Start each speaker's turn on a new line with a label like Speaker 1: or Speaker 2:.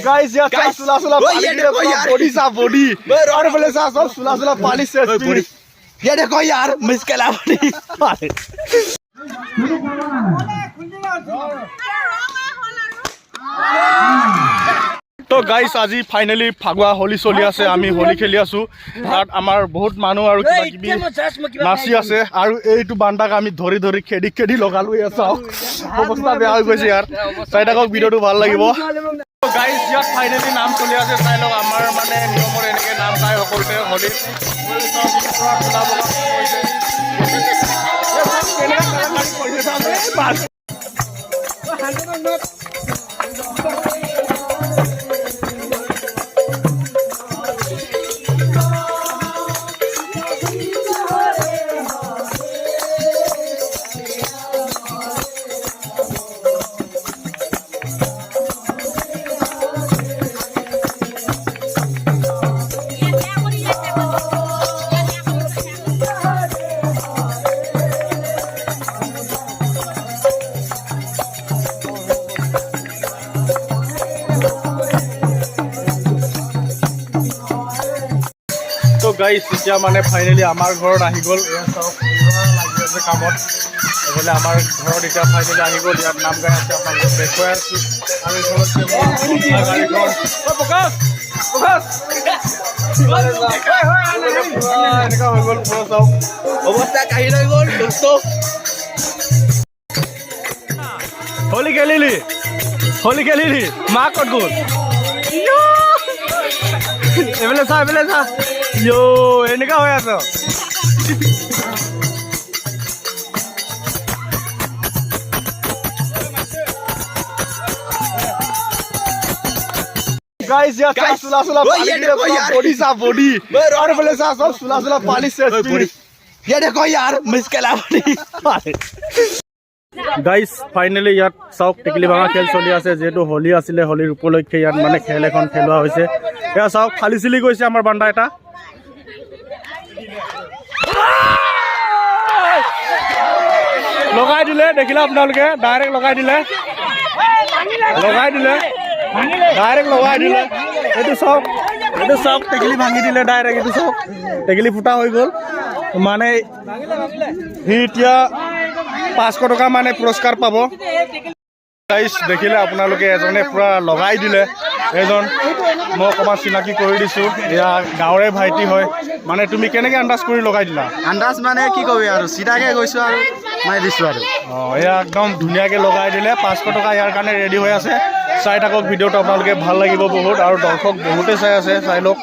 Speaker 1: guys यार सुला सुला पानी बॉडी सा बॉडी और बोले सा सब सुला सुला पानी से बॉडी ये देखो यार मुश्किल बॉडी तो गाइस আজি फाइनली फागुआ होली चलि আছে আমি होली खेली आसु তাত আমাৰ বহুত মানুহ আৰু কিবা কিবি নাচি আছে আৰু এইটো বান্দাক আমি ধৰি ধৰি খেদি খেদি লগালো চাওক অৱস্থা বেয়া হৈ গৈছে ইয়াৰ চাই থাকক ভিডিওটো ভাল লাগিব তো গাইস ইয়াত ফাইনলি নাম চলি আছে চাই লওক আমাৰ মানে নিয়মৰ এনেকে নাম গায় সকলোতে होली गाइस এতিয়া মানে ফাইনালি আমাৰ ঘৰত আহি গ'ল এয়া সব লাগি আছে কামত এফালে আমাৰ ঘৰত এতিয়া ফাইনালি আহি গ'ল ইয়াত নাম গাই আছে আপোনালোক দেখুৱাই আছো আৰু ঘৰত গাড়ীখন ফোকাস ফোকাস এনেকা হৈ গ'ল পুৰা সব অৱস্থা কাহি লৈ গ'ল দোস্ত होली খেলিলি মা ক'ত গ'ল এবেলে চা यो এনেকা হৈ আছে गाइस यार सुला सुला बॉडी सा बॉडी और बोले सा सब सुला सुला पानी से ये देखो यार मुश्किल बॉडी गाइस फाइनली ইয়াত সব টিকলি ভাঙা খেল চলি আছে যেটো হোলি আছিলে হোলিৰ উপলক্ষে ইয়াত মানে খেল এখন খেলোৱা হৈছে এয়া সব খালি চিলি গৈছে আমাৰ বান্দা এটা লগাই দিলে দেখিলা আপোনালোকে ডাইৰেক্ট লগাই দিলে এইটো সব টেকলি ভাঙি দিলে ডাইৰেক্ট এইটো সব টেকলি ফুটা হৈ গ'ল মানে হি এতিয়া 500 টকা মানে পুৰস্কাৰ পাব গাইস দেখিলে আপোনালোকে এজনে পুৰা লগাই দিলে এজন মই অকমান চিনাকি কৰি দিছো এয়া গাঁৱৰে ভাইটি হয় মানে তুমি কেনেকৈ আন্দাজ কৰি লগাই দিলা আন্দাজ মানে কি কবি আৰু সিধাকে গৈছো আৰু মই দিছো আৰু এয়া একদম ধুনীয়াকৈ লগাই দিলে 500 টকা ইয়াৰ কাৰণে ৰেডি হৈ আছে চাই থাকক ভিডিওটো আপোনালোকে ভাল লাগিব বহুত আৰু দৰ্শক বহুতে চাই আছে চাই লওক